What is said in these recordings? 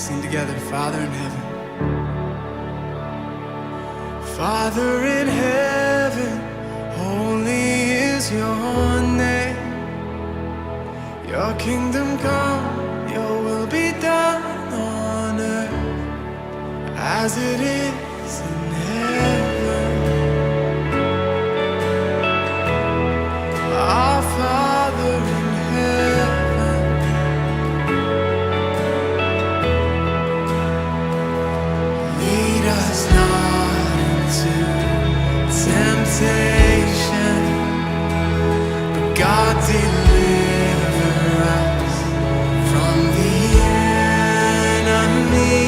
Sing together, Father in heaven. Father in heaven, holy is your name. Your kingdom come, your will be done on earth as it is in heaven. Our Father in heaven, lead us not into temptation, but God deliver us from the enemy.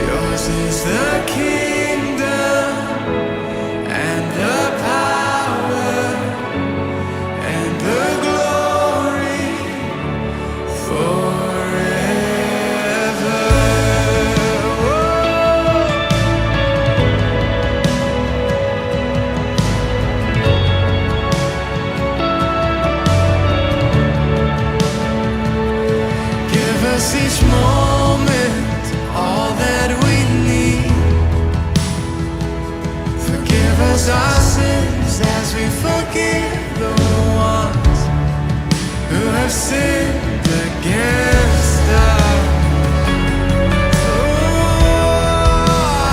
Yours is the kingdom and the power and the glory forever. Give us each moment all that we need. Forgive us our sins as we forgive the ones who have sinned against us. Oh,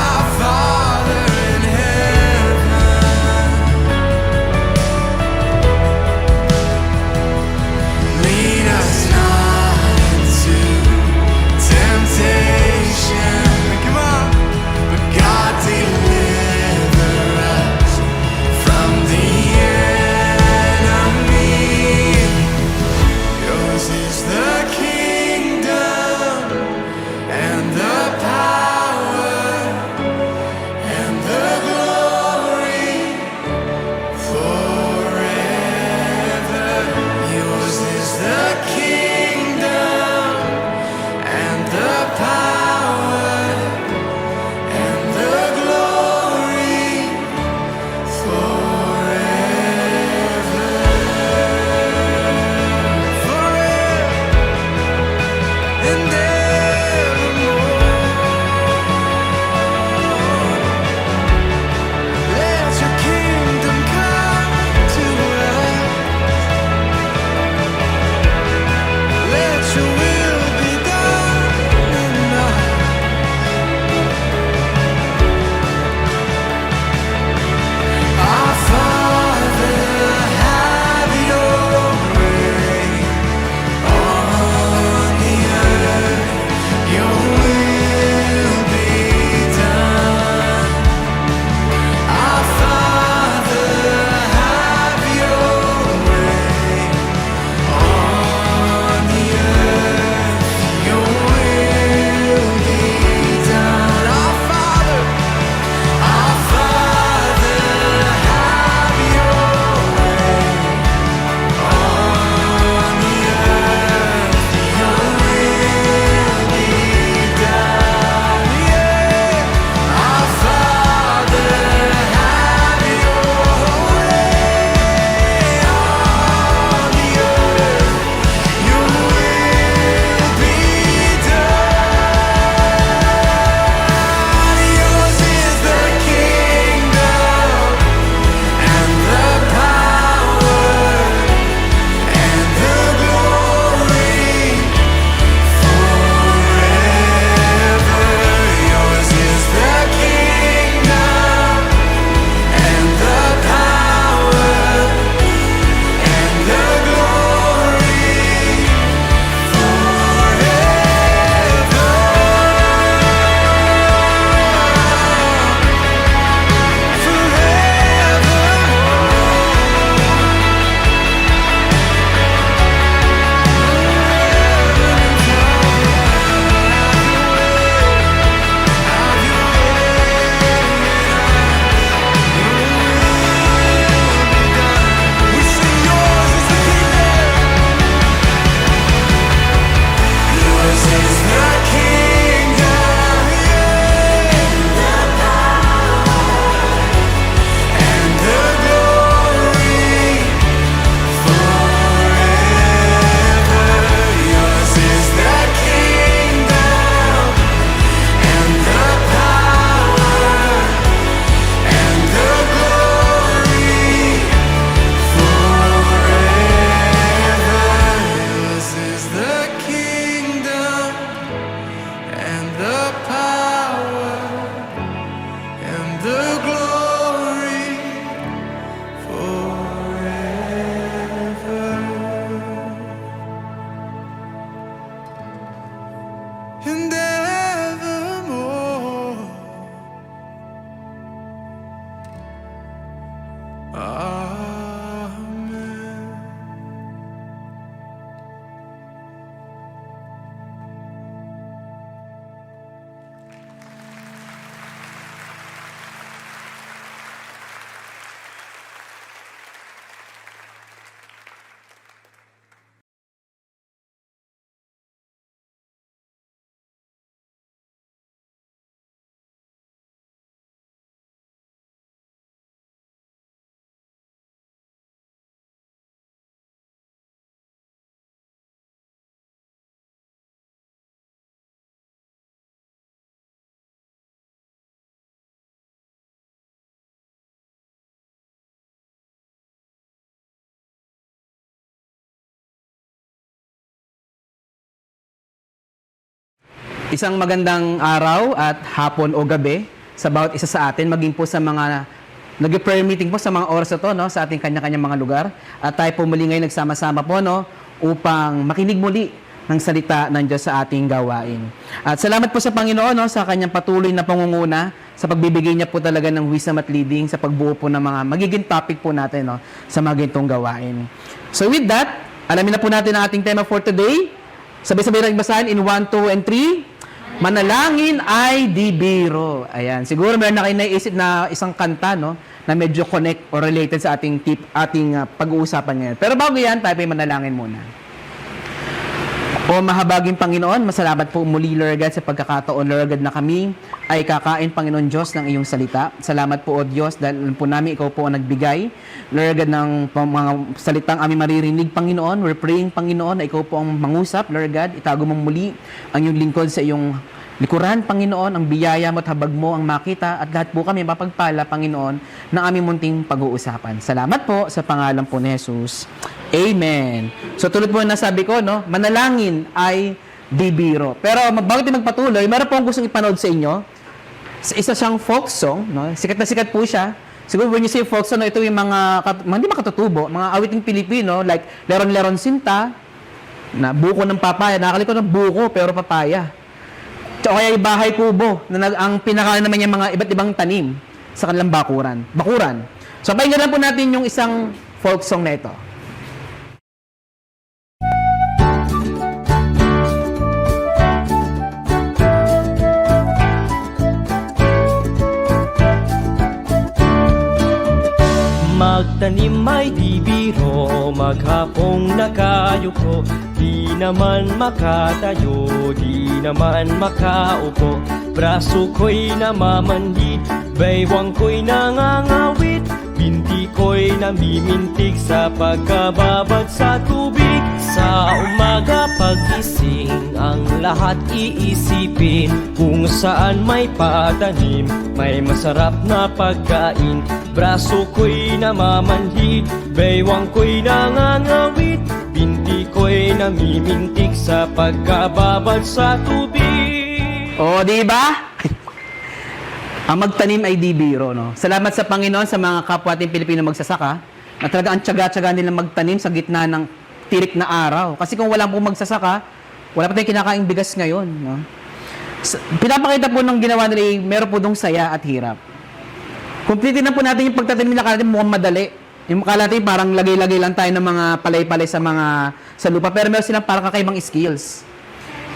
our Father in heaven, lead us not into temptation, come on, but God deliver us from the enemy. Isang magandang araw at hapon o gabi sa bawat isa sa atin, maging po sa mga nag-prayer meeting po sa mga oras na to, no, sa ating kanya-kanyang mga lugar. At tayo po muli ngayon nagsama-sama po, no, upang makinig muli ng salita ng Diyos sa ating gawain. At salamat po sa Panginoon, no, sa kanyang patuloy na pangunguna, sa pagbibigay niya po talaga ng wisdom at leading sa pagbuo po ng mga magiging topic po natin, no, sa mga ganitong gawain. So with that, alamin na po natin ang ating tema for today. Sabay-sabay natin basahin in 1, 2, and 3. Manalangin ay di biro. Ayan. Siguro meron na kayo naisip na isang kanta, no, na medyo connect or related sa ating pag-uusapan ngayon. Pero bago yan, tayo ay manalangin muna. O mahabaging Panginoon, masalamat po muli, Lord God, sa pagkakataon, Lord God, na kami ay kakain, Panginoon Diyos, ng iyong salita. Salamat po, O Diyos, dahil po namin ikaw po ang nagbigay, Lord God, ng mga salitang aming maririnig, Panginoon. We're praying, Panginoon, na ikaw po ang mangusap, Lord God. Itago mong muli ang iyong lingkod sa iyong likuran, Panginoon, ang biyaya mo at habag mo ang makita at lahat po kami mapagpala, Panginoon, ng aming munting pag-uusapan. Salamat po sa pangalan po ni Jesus. Amen. So tulad po na sabi ko, no, manalangin ay di biro. Pero bago tayo magpatuloy, meron po akong gustong ipanood sa inyo. Isa siyang folk song, no? Sikat na sikat po siya. Siguro when you say folk song, no, ito yung hindi makatutubo, mga awiting Pilipino, like Leron-Leron Sinta, na buko ng papaya. Nakakalikot ng buko, pero papaya. O kaya yung bahay kubo, na ang pinakalan naman yung mga iba't ibang tanim sa kanilang bakuran. So pakinggan lang po natin yung isang folk song na ito. Magtanim ay di biro, maghapong nakayuko, di naman makatayo, di naman makaupo. Braso ko'y namamanhid, baywang ko'y nangangawit, binti ko'y namimintig sa pagkababad sa tubig. Sa umaga pagising, ang lahat iisipin, kung saan may patanim, may masarap na pagkain. Braso ko'y namamanhid, baywang ko'y nangangawit, binti ko'y namimintig sa pagkababad sa tubig. O, di ba? Ang magtanim ay di biro, no? Salamat sa Panginoon sa mga kapwa ating Pilipino magsasaka na talaga ang tiyaga-tiyaga nilang magtanim sa gitna ng tirik na araw. Kasi kung wala pong magsasaka, wala pa tayong kinakaing bigas ngayon, no? Pinapakita po ng ginawa nila, meron po dong saya at hirap. Kung titinan po natin yung pagtatanim nila, kala natin mukhang madali. Yung kala natin parang lagay-lagay lang tayo ng mga palay-palay sa lupa. Pero meron silang parang kakaibang skills.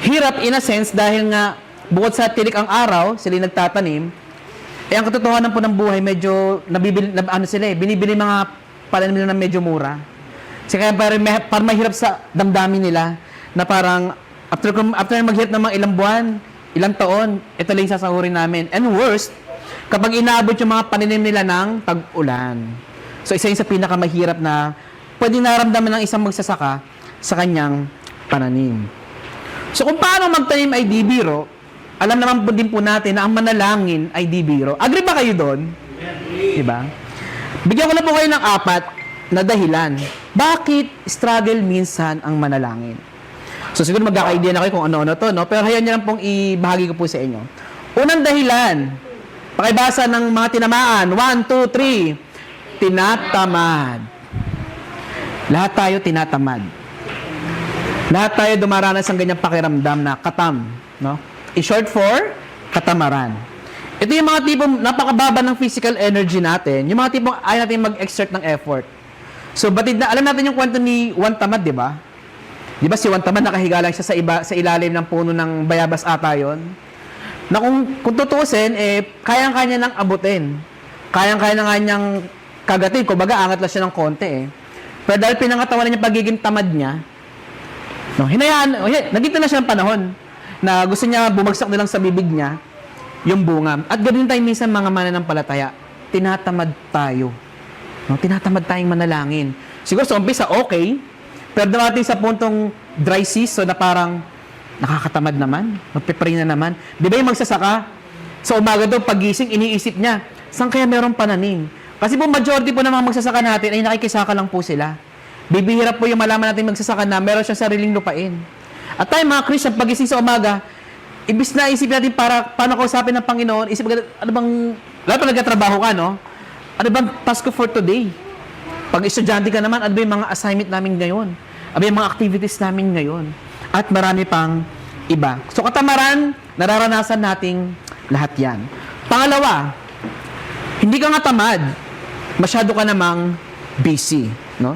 Hirap in a sense dahil nga bukod sa tirik ang araw, sila nagtatanim, ang katotohanan po ng buhay medyo binibili mga palanim nila ng medyo mura. Kasi kaya parang mahirap sa damdamin nila na parang after maghirap ng mga ilang buwan, ilang taon, ito lang yung sasahurin namin. And worst, kapag inaabot yung mga paninim nila ng tag-ulan. So, isa yun sa pinakamahirap na pwedeng naramdaman ng isang magsasaka sa kanyang pananim. So, kung paano magtanim ay di biro, alam naman po din po natin na ang manalangin ay di biro. Agree ba kayo doon? Diba? Bigyan ko na po kayo ng 4 na dahilan. Bakit struggle minsan ang manalangin? So, siguro magkaka-idea na kayo kung ano-ano to, no? Pero hayaan nyo lang pong ibahagi ko po sa inyo. Unang dahilan, pakibasa ng mga tinamaan. 1, 2, 3. Tinatamad. Lahat tayo tinatamad. Lahat tayo dumaranas ng ganyang pakiramdam na katam. No? I-short for, katamaran. Ito yung mga tipong napakababa ng physical energy natin. Yung mga tipong ayaw natin mag-exert ng effort. So, batid na, alam natin yung kwento ni Juan Tamad, di ba? Di ba si Juan Tamad nakahiga lang siya sa ilalim ng puno ng bayabas ata yun? Na kung tutuusin, kayang-kanya nang abutin. Kayang-kaya na nga niyang kagatin. Kumbaga, angat lang siya ng konti Pero dahil pinangatawan niya pagiging tamad niya, no, nagkita na siya ng panahon na gusto niya bumagsak na lang sa bibig niya yung bunga. At ganoon tayo minsan mga mananampalataya. Tinatamad tayo. No, tinatamad tayong manalangin. Siguro sa umpisa, okay. Pero dumating sa puntong dry season na parang nakakatamad naman, magpipray na naman. Di ba yung magsasaka? Sa umaga daw, pagising, iniisip niya, saan kaya merong pananim? Kasi po, majority po ng mga magsasaka natin ay nakikisaka lang po sila. Bibihira po yung malaman natin magsasaka na meron siyang sariling lupain. At tayo mga Christian, pagising sa umaga, ibis na isip natin para paano kausapin ng Panginoon, isip agad, ano bang, lalo pa nagkatrabaho ka, no? Ano bang task ko for today? Pag estudyante ka naman, ano ba yung mga assignment namin ngayon? Ano ba yung mga activities namin ngayon? At marami pang iba. So katamaran, nararanasan nating lahat yan. Pangalawa, hindi ka nga tamad, masyado ka namang busy. No?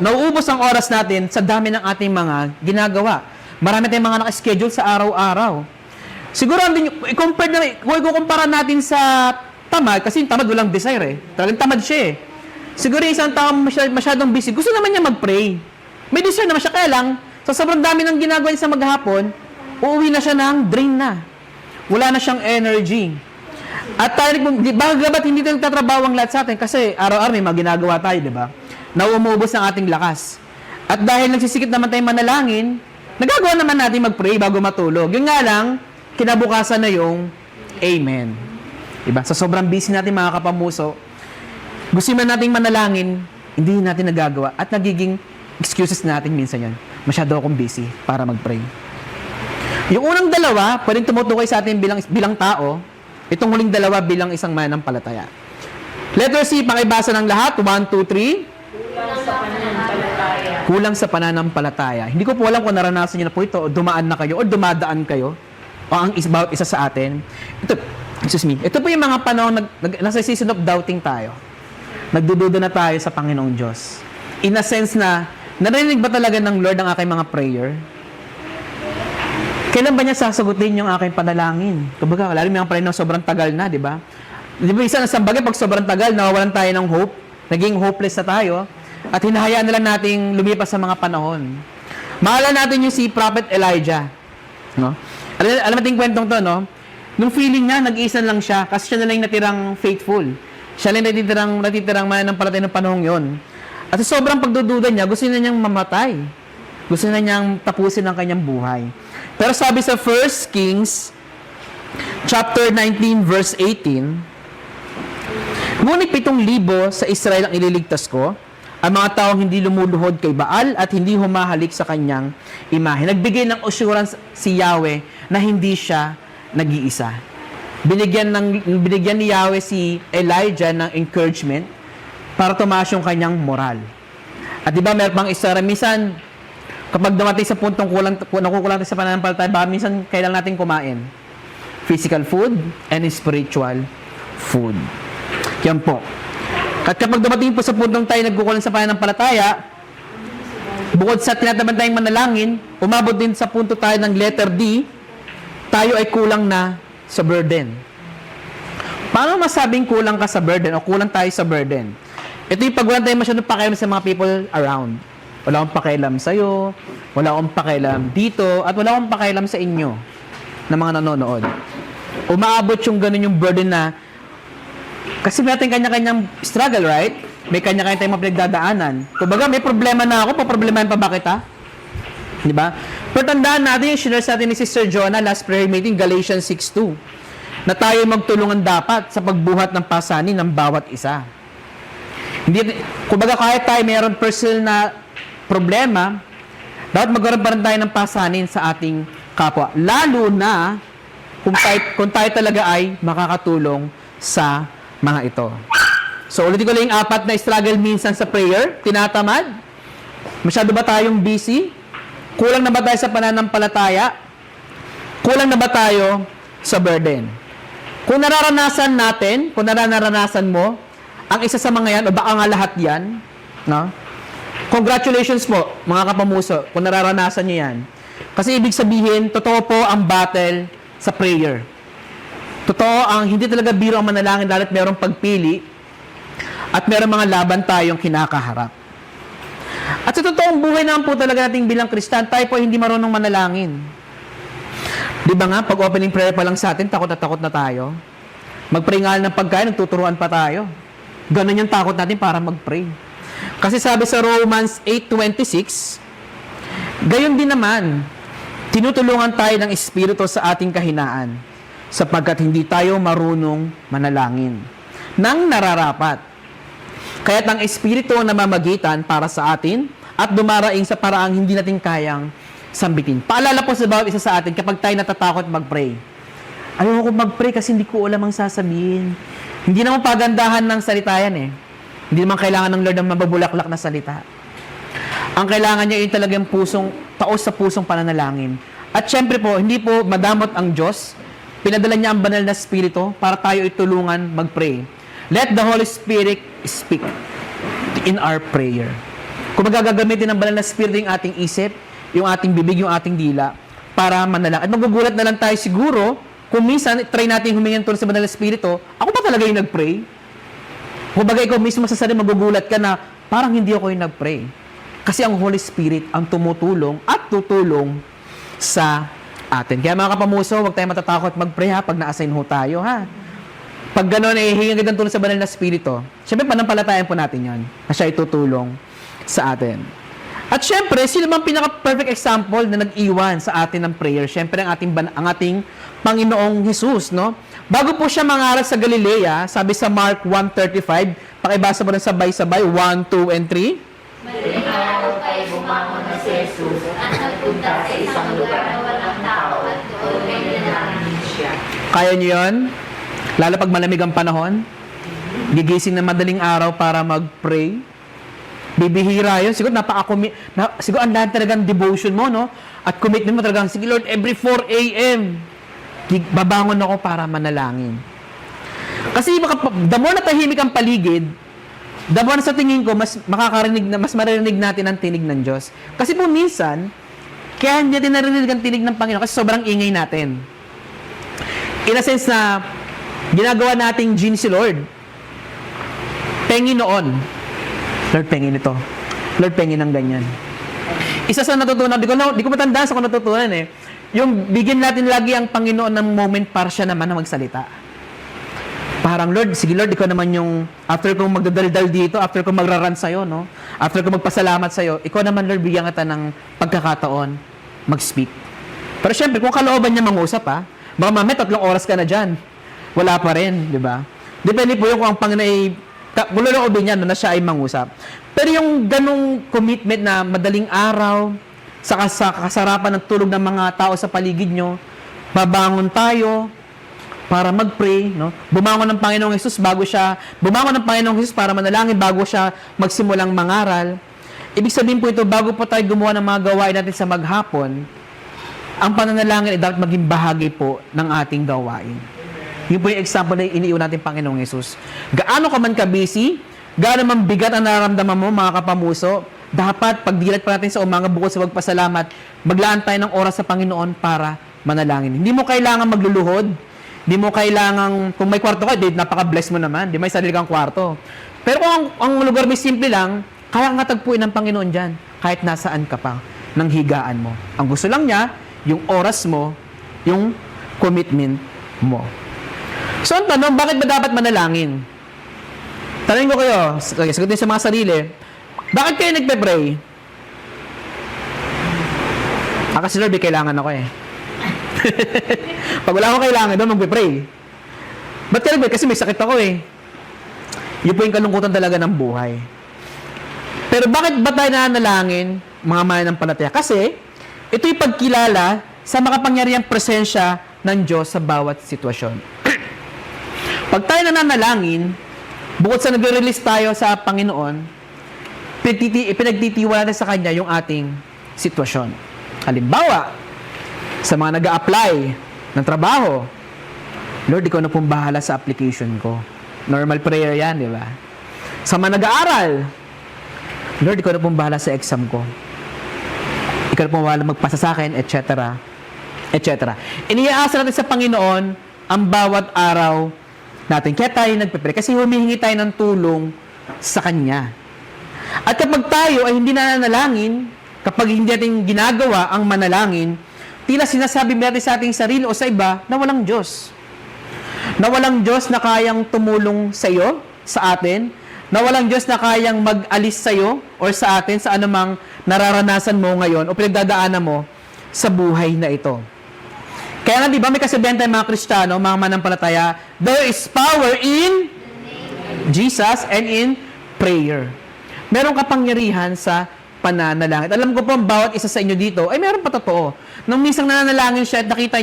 Nauubos ang oras natin sa dami ng ating mga ginagawa. Marami tayong mga naka-schedule sa araw-araw. Siguro, kung ikukumpara natin sa tamad, kasi yung tamad walang desire eh. Talagang tamad siya eh. Siguro yung isang tao masyadong busy, gusto naman niya mag-pray. May desire naman siya, kaya lang, sa sobrang dami ng ginagawa niya sa maghapon, uuwi na siya ng drain na. Wala na siyang energy. At tayo, ba't hindi tayo nagtatrabaho ang lahat sa atin? Kasi araw-araw may mga ginagawa tayo, di ba? Na umuubos ang ating lakas. At dahil nagsisikip naman tayong manalangin, nagagawa naman natin mag-pray bago matulog. Yung nga lang, kinabukasan na yung amen. Diba? Sa sobrang busy natin mga kapamuso, gusto man nating manalangin, hindi natin nagagawa. At nagiging excuses natin minsan yan. Masyado akong busy para mag-pray. Yung unang dalawa, pwedeng tumutukoy sa atin bilang tao. Itong huling dalawa bilang isang mananampalataya. Letter C, pakibasa ng lahat. 1, 2, 3. Kulang sa pananampalataya. Hindi ko po alam kung naranasan niyo na po ito, o dumaan na kayo, o dumadaan kayo, o ang bawat isa sa atin. Ito po yung mga panahon, nasa season of doubting tayo. Nagdududa na tayo sa Panginoong Diyos. In a sense na, narinig ba talaga ng Lord ang aking mga prayer? Kailan ba niya sasagutin yung aking panalangin? Kumbaga, lalo may mga prayer na sobrang tagal na, di ba? Di ba, isa na sa bagay, pag sobrang tagal, nawawalan tayo ng hope, naging hopeless na tayo, at hinahayaan na lang nating lumipas sa mga panahon. Mahala natin yung si Prophet Elijah. No? Alam natin yung kwentong to, no? Nung feeling niya, nag-iisa lang siya, kasi siya na lang yung natirang faithful. Siya lang natitirang mananampalataya ng panahong yon. At sa sobrang pagdududa niya, gusto niya niyang mamatay. Gusto na niyang tapusin ang kanyang buhay. Pero sabi sa 1 Kings chapter 19 verse 18, ngunit 7,000 sa Israel ang ililigtas ko, ang mga taong hindi lumuluhod kay Baal at hindi humahalik sa kanyang imahe. Nagbigay ng assurance si Yahweh na hindi siya nag-iisa. Binigyan ni Yahweh si Elijah ng encouragement para tumaas yung kanyang moral. At di ba meron pang isara, minsan kapag dumating sa puntong nakukulang tayo sa pananampalataya, baka minsan kailangan natin kumain. Physical food and spiritual food. Yan po. At kapag dumating po sa puntong tayo nagkukulang sa pananampalataya, bukod sa tinataban tayong manalangin, umabot din sa punto tayo ng letter D, tayo ay kulang na sa burden. Paano masabing kulang ka sa burden o kulang tayo sa burden? Ito yung pag wala tayong masyadong pakialam sa mga people around. Wala akong pakialam sa'yo, wala akong pakialam dito, at wala akong pakialam sa inyo na mga nanonood. Umaabot yung ganun yung burden na, kasi may ating kanya-kanyang struggle, right? May kanya-kanya tayong mga pinagdadaanan. Kumbaga, may problema na ako, paproblemahin pa ba kita? Di ba? Pero tandaan natin yung share sa atin ni Sister Jonah last prayer meeting, Galatians 6:2, na tayo magtulungan dapat sa pagbuhat ng pasanin ng bawat isa. Hindi, kumbaga, kahit tayo mayroon personal na problema, dapat magkaroon pa rin tayo ng pasanin sa ating kapwa. Lalo na kung tayo talaga ay makakatulong sa mga ito. So, ulitin ko lang yung 4 na struggle minsan sa prayer. Tinatamad? Masyado ba tayong busy? Kulang na ba tayo sa pananampalataya? Kulang na ba tayo sa burden? Kung nararanasan natin, kung nararanasan mo, ang isa sa mga yan, o baka nga lahat yan, no? Congratulations po, mga kapamuso, kung nararanasan nyo yan. Kasi ibig sabihin, totoo po ang battle sa prayer. Totoo ang hindi talaga biro ang manalangin dahil merong pagpili at merong mga laban tayong kinakaharap. At sa totoong buhay naman po talaga natin bilang Kristan, tayo po hindi marunong manalangin. Di ba nga, pag opening prayer pa lang sa atin, takot na tayo. Mag-pray nga ng pagkain, nagtuturuan pa tayo. Ganun yung takot natin para mag-pray. Kasi sabi sa Romans 8:26, gayon din naman, tinutulungan tayo ng Espiritu sa ating kahinaan, sapagkat hindi tayo marunong manalangin nang nararapat. Kaya't ang Espiritu ang namamagitan para sa atin at dumaraing sa paraang hindi natin kayang sambitin. Paalala po sa bawat isa sa atin kapag tayo natatakot mag-pray. Ayoko mag-pray kasi hindi ko alam ang sasabihin. Hindi naman pagandahan ng salita yan eh. Hindi naman kailangan ng Lord ng mababulaklak na salita. Ang kailangan niya yung talagang taos sa pusong pananalangin. At syempre po, hindi po madamot ang Diyos. Pinadala niya ang banal na Espiritu para tayo itulungan mag-pray. Let the Holy Spirit speak in our prayer. Kung magagamitin ng banal na Espiritu yung ating isip, yung ating bibig, yung ating dila, para manalangin. At magugulat na lang tayo siguro, kung minsan, try natin humingi ng tulong sa banal na Espiritu, ako ba talaga yung nag-pray? Kung bagay ikaw mismo sa sarili, magugulat ka na, parang hindi ako yung nag-pray. Kasi ang Holy Spirit ang tumutulong at tutulong sa atin. Kaya mga kapamuso, huwag tayo matatakot mag-pray ha, pag na-assign ho tayo ha. Pag gano'n, hingi agad ng tulong sa banal na Espiritu. Siyempre, panampalatayan po natin yon na siya itutulong sa atin. At syempre, sino bang pinaka-perfect example na nag-iwan sa atin ng prayer? Syempre, ang ating Panginoong Jesus, no? Bago po siya mangaral sa Galilea, sabi sa Mark 1:35, pakibasa mo na sabay-sabay, 1, 2, and 3. Madaling araw kayo bumangon na si Jesus at nagpunta sa isang lugar na walang tao at doon ay nanalangin siya. Kaya niyo yun? Lalo pag malamig ang panahon, gigising na madaling araw para mag-pray. Bibihira yun. Siguro siguro ang lahat talagang devotion mo, no? At commitment mo talagang, sige Lord, every 4 a.m. babangon ako para manalangin. Kasi the more na tahimik ang paligid, the more sa tingin ko, mas maririnig natin ang tinig ng Diyos. Kasi po minsan, kaya hindi natin narinig ang tinig ng Panginoon kasi sobrang ingay natin. In a sense na, ginagawa nating gene si Lord. Pengi noon. Lord, pengi nito. Lord, pengi ng ganyan. Isa sa natutunan, di ko matandaan sa kung natutunan eh. Yung bigyan natin lagi ang Panginoon ng moment para siya naman na magsalita. Parang, Lord, sige Lord, ikaw naman yung, after kong magdadaldal dito, after kong magraran sa'yo, no? After kong magpasalamat sa'yo, ikaw naman, Lord, bigyan kita ng pagkakataon mag-speak. Pero syempre, kung kalooban niya mangusap, ha? Baka mamaya 3 oras ka na dyan. Wala pa rin, di ba? Depende po yung kung ang Panginoon ay buloloobin niya na siya ay mangusap. Pero yung ganong commitment na madaling araw, sa kasarapan ng tulog ng mga tao sa paligid nyo, babangon tayo para mag-pray, no? Bumangon ng Panginoong Jesus para manalangin bago siya magsimulang mangaral. Ibig sabihin po ito, bago po tayo gumawa ng mga gawain natin sa maghapon, ang pananalangin ay dapat maging bahagi po ng ating gawain. Yun po yung example na iniiwan natin Panginoong Jesus. Gaano ka man ka-busy, gaano man bigat ang nararamdaman mo, mga kapamuso, dapat pagdilat pa natin sa umaga bukod sa pagpasalamat, maglaan tayo ng oras sa Panginoon para manalangin. Hindi mo kailangan magluluhod. Hindi mo kailangan, kung may kwarto ka, napaka-bless mo naman. Di may sarili kang kwarto. Pero kung ang lugar may simple lang, kaya nga tagpuin ng Panginoon dyan, kahit nasaan ka pa, ng higaan mo. Ang gusto lang niya, yung oras mo, yung commitment mo. So, ang tanong, bakit ba dapat manalangin? Tanongin ko kayo, sagutin sa mga sarili, bakit kayo nagpe-pray? Kasi Lord, kailangan ako eh. Pag wala akong kailangan doon, magpe-pray. Ba't ka nagpe-pray? Kasi may sakit ako eh. Yun po yung kalungkutan talaga ng buhay. Pero bakit ba tayo nananalangin, mga mananampalataya? Kasi, ito yung pagkilala sa makapangyarihang presensya ng Diyos sa bawat sitwasyon. Pag tayo nananalangin, bukod sa nagre-release tayo sa Panginoon, pinagtitiwala natin sa Kanya yung ating sitwasyon. Halimbawa, sa mga nag-a-apply ng trabaho, Lord, ikaw na pong bahala sa application ko. Normal prayer yan, di ba? Sa mga nag-aaral, Lord, ikaw na pong bahala sa exam ko. Ikaw na pong bahala magpasa sa akin, etc. etc. Iniaasa natin sa Panginoon ang bawat araw natin. Kaya tayo nagpe-pray kasi humihingi tayo ng tulong sa Kanya. At kapag tayo ay hindi nananalangin, kapag hindi natin ginagawa ang manalangin, tila sinasabi natin sa ating sarili o sa iba na walang Diyos. Na walang Diyos na kayang tumulong sa iyo, sa atin, na walang Diyos na kayang mag-alis sa iyo o sa atin sa anumang nararanasan mo ngayon o pinagdadaanan mo sa buhay na ito. Kaya nga, di ba, may kasabihan tayong mga Kristiyano, mga manampalataya, there is power in Jesus and in prayer. Merong kapangyarihan sa pananalangin. Alam ko po, ang bawat isa sa inyo dito, ay meron pa totoo. Nung minsan nananalangin siya at nakita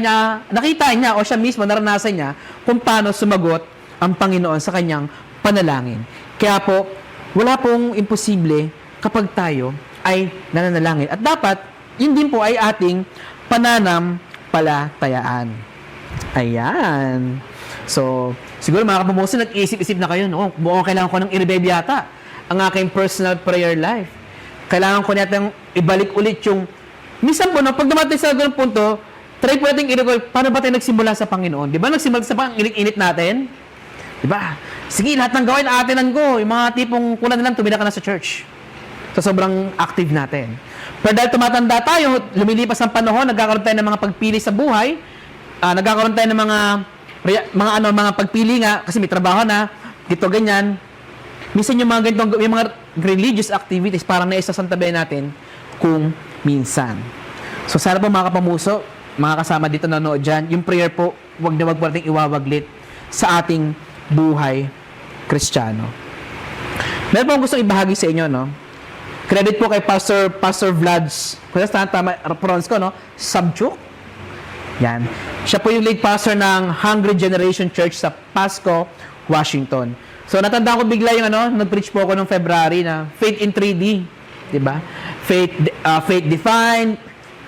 niya o siya mismo, naranasan niya kung paano sumagot ang Panginoon sa kanyang panalangin. Kaya po, wala pong imposible kapag tayo ay nananalangin. At dapat, yun din po ay ating pananampalatayaan. Ayan. So, siguro mga kapamuso, nag-isip-isip na kayo, no? Buong kailangan ko ng i-revive yata ang aking personal prayer life. Kailangan ko niyatang ibalik ulit yung... Minsan po, no, pag dumating sa ganung punto, try po natin i-recall, paano ba tayo nagsimula sa Panginoon? Di ba? Nagsimula sa pang-init natin? Di ba? Sige, lahat ng gawin, aatinan ko. Yung mga tipong kulang na lang, tumira ka na sa church. So, sobrang active natin. Pero dahil tumatanda tayo, lumilipas ang panahon, nagkakaroon tayo ng mga pagpili sa buhay, nagkakaroon tayo ng mga pagpili nga, kasi may trabaho na, dito ganyan. Minsan yung mga ganitong, yung mga religious activities, parang naisasantabi natin kung minsan. So, sana po mga kapamuso, mga kasama dito na nanood dyan, yung prayer po, wag na wag po natin iwawaglit sa ating buhay Kristiyano. Meron po gustong ibahagi sa inyo, no? Credit po kay Pastor Vlad's, kung tama pronounce ko, no? Sabchuk. Yan. Siya po yung lead pastor ng Hungry Generation Church sa Pasco, Washington. So, natanda ko bigla yung nag-preach po ako noong February na Faith in 3D. Diba? Faith defined,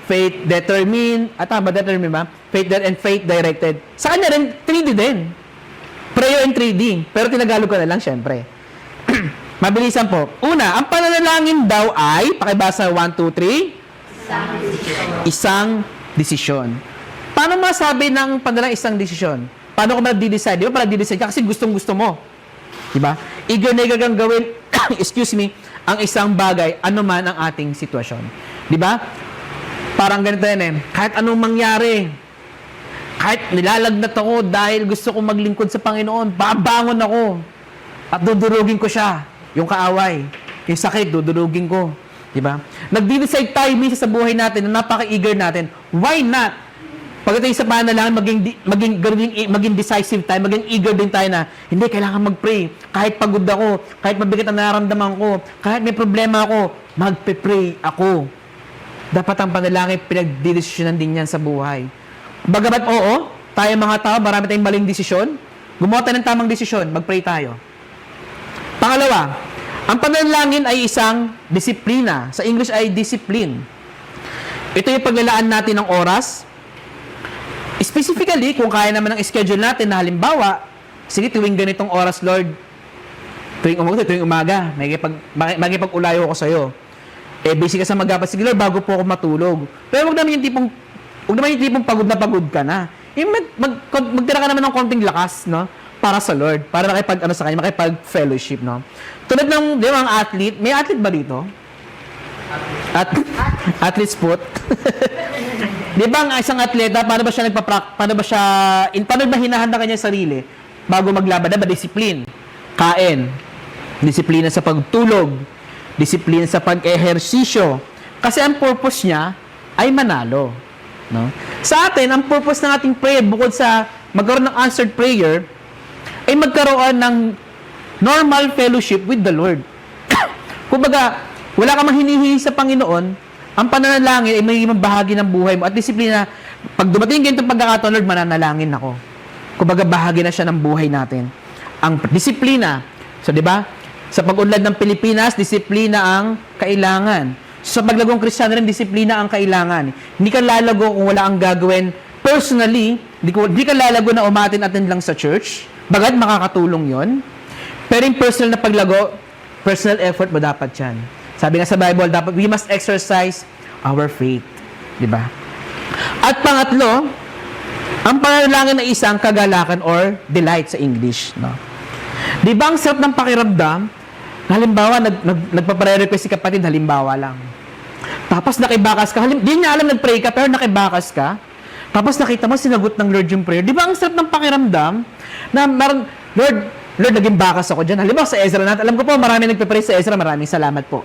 faith determined, determined ba? And faith directed. Sa kanya rin, 3D din. Prayer in 3D. Pero tinagalog ko na lang, syempre. Mabilisan po. Una, ang pananalangin daw ay, pakibasa 1, 2, 3, isang desisyon. Paano masabi ng panalangin isang desisyon? Paano ko mag-decide? Di ba parang di-decide ka kasi gustong-gusto mo? Diba? Eager na eager kang gawin, ang isang bagay, anuman ang ating sitwasyon. Diba? Parang ganito yan Kahit anong mangyari, kahit nilalagnat ako dahil gusto kong maglingkod sa Panginoon, babangon ako at dudurugin ko siya. Yung kaaway, yung sakit, dudurugin ko. Diba? Nag-decide tayo minsan sa buhay natin na napaka-eager natin. Why not? Pagdating sa panalangin, maging decisive tayo, maging eager din tayo na, hindi, kailangan mag-pray. Kahit pagod ako, kahit mabigat ang nararamdaman ko, kahit may problema ako, magpe-pray ako. Dapat ang panalangin, pinagdidesisyonan din yan sa buhay. Bagamat oo, tayo mga tao, marami tayong maling desisyon, gumawa tayo ng tamang desisyon, mag-pray tayo. Pangalawa, ang panalangin ay isang disiplina. Sa English ay discipline. Ito yung paglalaan natin ng oras. Specifically, kung kaya naman ang schedule natin na halimbawa, sige, tuwing ganitong oras, Lord, tuwing umaga, magkipag-ulayo ako sa'yo. Busy ka sa magapat, sige Lord, bago po ako matulog. Pero huwag naman yung tipong pagod na pagod ka na. Magtira ka naman ng konting lakas, no? Para sa Lord, para sa kanya, makipag-fellowship, no? Tulad ng, di ba, ang athlete, may athlete ba dito? Athlete sport. Di ba ang isang atleta, paano ba hinahanda kanya sarili bago maglaban? Diba? Discipline. Kain. Disiplina sa pagtulog. Disiplina sa pag-ehersisyo. Kasi ang purpose niya ay manalo. No? Sa atin, ang purpose ng ating prayer, bukod sa magkaroon ng answered prayer, ay magkaroon ng normal fellowship with the Lord. Kumbaga, wala ka mang hinihingi sa Panginoon, ang pananalangin ay magiging bahagi ng buhay mo. At disiplina, pag dumating ganitong pagkakataon, Lord, mananalangin ako. Kumbaga, bahagi na siya ng buhay natin. Ang disiplina. So, di ba? Sa pag-unlad ng Pilipinas, disiplina ang kailangan. Sa paglagong Kristiyano rin, disiplina ang kailangan. Hindi ka lalago kung wala ang gagawin personally. Hindi ka lalago na umatin-atin lang sa church. Bagad, makakatulong yon. Pero yung personal na paglago, personal effort mo dapat yan. Sabi nga sa Bible, dapat we must exercise our faith. Diba? At pangatlo, ang panalangin ay isang kagalakan or delight sa English. No? Diba ang sarap ng pakiramdam? Halimbawa, nagpapare-request si kapatid, halimbawa lang. Tapos nakibakas ka. Di niya alam nag-pray ka, pero nakibakas ka. Tapos nakita mo, sinagot ng Lord yung prayer. Diba ang sarap ng pakiramdam? Na Lord, naging bakas ako dyan. Halimbawa sa Ezra natin. Alam ko po, marami nagpe-pray sa Ezra. Maraming salamat po.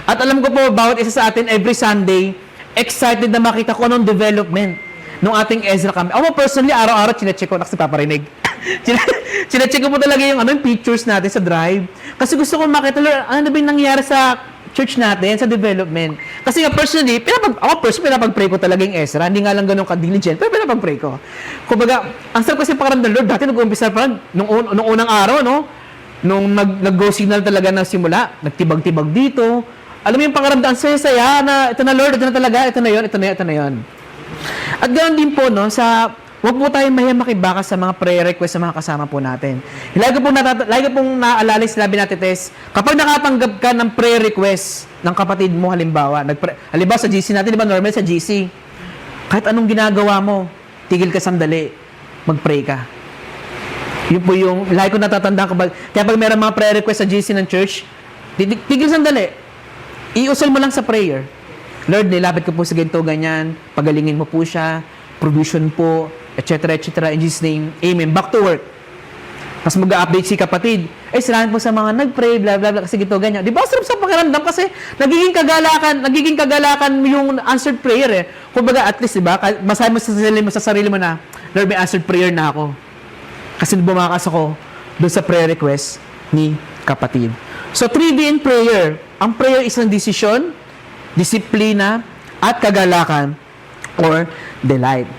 At alam ko po, bawat isa sa atin, every Sunday, excited na makita ko anong development ng ating Ezra kami. Ako personally, araw-araw, chinecheck ko, kasi paparinig. chinecheck ko po talaga yung pictures natin sa Drive. Kasi gusto ko makita, Lord, ano ba yung nangyari sa church natin, sa development. Kasi nga personally, pinapag-pray ko talaga yung Ezra. Hindi nga lang ganun ka-diligent, pero pinapag-pray ko. Kumbaga, ang sarap kasi pakiramdam ng Lord, dati nag-uumpisa pa nung unang araw, no? Nung nag-go signal talaga ng simula, nagtibag-tibag dito. Alam mo yung pakiramdam, ang saya-saya na, ito na Lord, ito na talaga, ito na yun. At ganoon din po, no, huwag po tayong makibaka sa mga prayer request sa mga kasama po natin. Lagi pong naalala yung sinabi natin, Tess, kapag nakatanggap ka ng prayer request ng kapatid mo, halimbawa sa GC natin, di ba, normal sa GC, kahit anong ginagawa mo, tigil ka sandali, mag-pray ka. Yun po yung, lagi ko natatandaan kapag, kaya pag meron mga prayer request sa GC ng church, tigil sandali, iusal mo lang sa prayer. Lord, nilapit ko po sa ganito, ganyan, pagalingin mo po siya, provision po, etc. In Jesus' name, amen. Back to work. Tapos mag-update si kapatid. Salamat po sa mga nag-pray, blah, blah, blah, kasi gito, ganyan. Di ba, sarap sa pakiramdam kasi nagiging kagalakan yung answered prayer eh. Kumbaga, at least, di ba, masahin mo sa sarili mo na, Lord, may answered prayer na ako. Kasi bumakas ako doon sa prayer request ni kapatid. So, 3D in prayer. Ang prayer is isang desisyon, disiplina, at kagalakan or delight.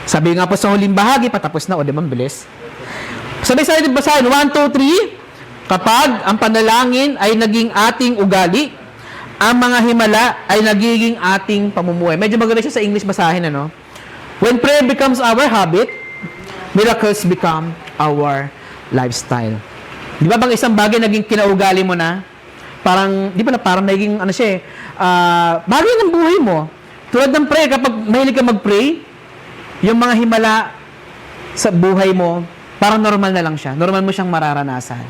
Sabi nga po sa huling bahagi, patapos na, o di man bilis. Sabi sa atin basahin, 1, 2, 3, kapag ang panalangin ay naging ating ugali, ang mga himala ay nagiging ating pamumuhay. Medyo maganda siya sa English basahin, ano? When prayer becomes our habit, miracles become our lifestyle. Di ba bang isang bagay naging kinaugali mo na? Parang, di ba na parang naging, bagay ng buhay mo. Tulad ng prayer, kapag mahilig ka mag-pray, yung mga himala sa buhay mo, parang normal na lang siya. Normal mo siyang mararanasan.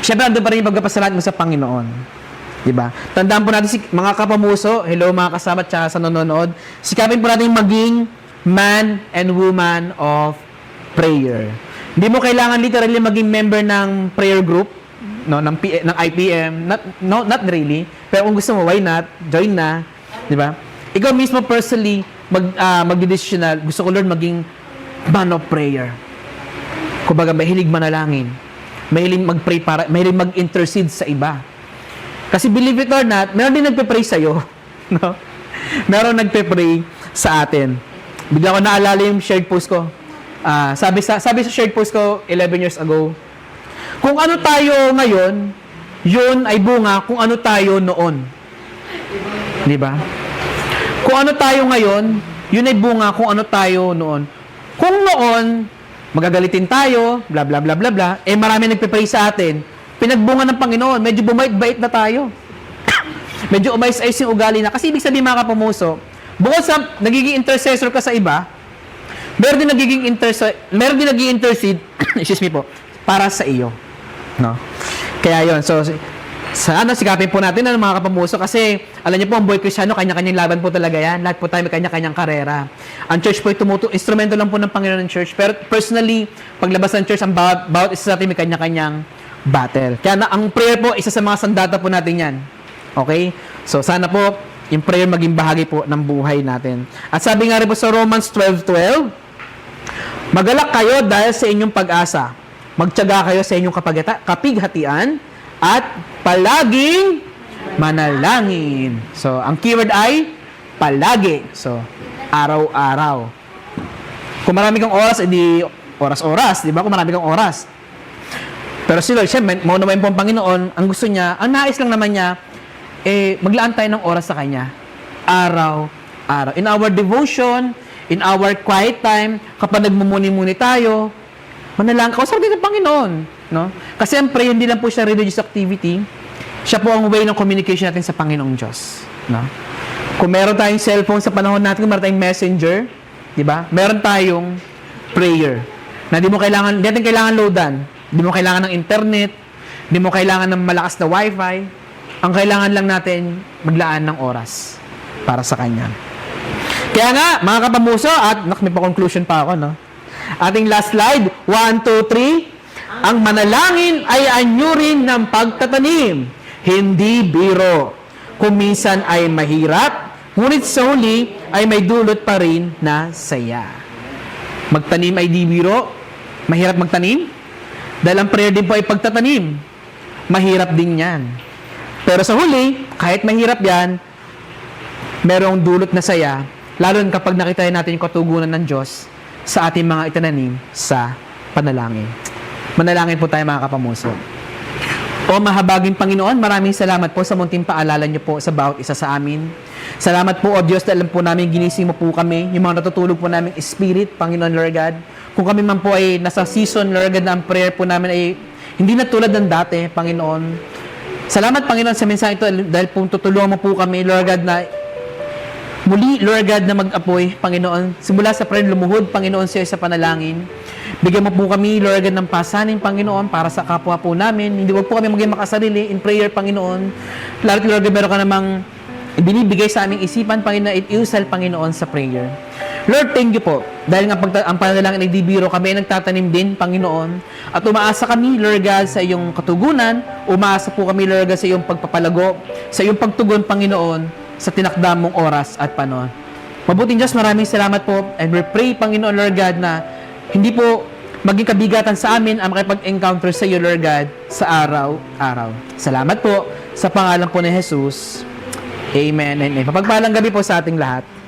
Siyempre, ando pa rin yung pagkapasalamat mo sa Panginoon. Diba? Tandaan po natin, mga kapamuso, hello mga kasama at sa nanonood, sikapin po natin maging man and woman of prayer. Hindi mo kailangan literally maging member ng prayer group, no, ng IPM, not really. Pero kung gusto mo, why not? Join na. Diba? Ikaw mismo personally, magdidesisyon gusto ko, Lord, maging man of prayer. Kumbaga, mahilig manalangin. Mahilig mag-pray mahilig mag-intercede sa iba. Kasi believe it or not, meron din nagpe-pray sa'yo. No? Meron nagpe-pray sa atin. Bigla ko naalala yung shared post ko. Sabi sa shared post ko 11 years ago, kung ano tayo ngayon, yun ay bunga kung ano tayo noon. Di ba? Kung ano tayo ngayon, yun ay bunga kung ano tayo noon. Kung noon, magagalitin tayo, bla bla bla bla bla, marami nagpe-pray sa atin. Pinagbunga ng Panginoon, medyo bumait-bait na tayo. Medyo umayos-ayos yung ugali na. Kasi ibig sabihin mga kapamuso, bukod sa nagiging intercessor ka sa iba, meron din nagiging intercede, excuse me po, para sa iyo. No? Kaya yon. So, sikapin po natin mga kapamuso kasi alam niyo po, ang buhay Kristiyano, kanya-kanyang laban po talaga yan. Lahat po tayo may kanya-kanyang karera. Ang church po ay instrumento lang po ng Panginoon ng church. Pero personally, paglabas ng church, ang bawat isa sa atin may kanya-kanyang battle. Kaya ang prayer po, isa sa mga sandata po natin yan. Okay? So, sana po, yung prayer maging bahagi po ng buhay natin. At sabi nga rin po sa Romans 12:12, magalak kayo dahil sa inyong pag-asa. Magtiyaga kayo sa inyong kapighatian at palaging manalangin. So, ang keyword ay palagi. So, araw-araw. Kung marami kang oras, edi oras-oras. Di ba? Kung marami kang oras. Pero si Lord, siyempre, maunawain po ang Panginoon, ang gusto niya, ang nais lang naman niya, maglaan tayo ng oras sa Kanya. Araw-araw. In our devotion, in our quiet time, kapag nagmumuni-muni tayo, manalangin, kausap din ng Panginoon. No? Kasi ang prayer, hindi lang po siya religious activity, siya po ang way ng communication natin sa Panginoong Diyos. No? Kung meron tayong cellphone sa panahon natin, kung meron tayong messenger, di ba? Meron tayong prayer. Na di natin kailangan loadan. Di mo kailangan ng internet, di mo kailangan ng malakas na wifi. Ang kailangan lang natin, maglaan ng oras para sa Kanya. Kaya nga, mga kapamuso, at may pa-conclusion pa ako, no? Ating last slide, 1, 2, 3. Ang manalangin ay anyurin ng pagtatanim, hindi biro. Kung minsan ay mahirap, ngunit sa huli ay may dulot pa rin na saya. Magtanim ay di biro. Mahirap magtanim? Dahil ang prayer din po ay pagtatanim. Mahirap din yan. Pero sa huli, kahit mahirap yan, merong dulot na saya, lalo kapag nakita natin yung katugunan ng Diyos sa ating mga itinanim sa panalangin. Manalangin po tayo mga kapamuso. O mahabaging Panginoon, maraming salamat po sa munting paalala niyo po sa bawat isa sa amin. Salamat po, O Diyos, dahil alam po namin ginising mo po kami, yung mga natutulog po namin Spirit, Panginoon Lord God. Kung kami man po ay nasa season, Lord God, na ang prayer po namin ay hindi na tulad ng dati, Panginoon. Salamat, Panginoon, sa mensahe ito dahil po tutulungan mo po kami, Lord God, na muli, Lord God, na mag-apoy, Panginoon. Simula sa prayer, lumuhod, Panginoon, sa iyo sa panalangin. Bigyan mo po kami, Lord God, ng pasanin, Panginoon, para sa kapwa po namin. Hindi wag po kami maging makasarili in prayer, Panginoon. Lalo, Lord God, meron ka namang ibinibigay sa aming isipan, Panginoon, at iusal, Panginoon, sa prayer. Lord, thank you po. Dahil nga ang panalangin ay di biro, kami ay nagtatanim din, Panginoon. At umaasa kami, Lord God, sa iyong katugunan. Umaasa po kami, Lord God, sa iyong pagpapalago, sa iyong pagtugon, Panginoon, sa tinakda mong oras at panahon. Mabuting Diyos, maraming salamat po. And we pray, Panginoon, Lord God, na hindi po maging kabigatan sa amin ang makipag-encounter sa iyo, Lord God, sa araw-araw. Salamat po sa pangalan po ni Jesus. Amen and amen. Mapagpalang gabi po sa ating lahat.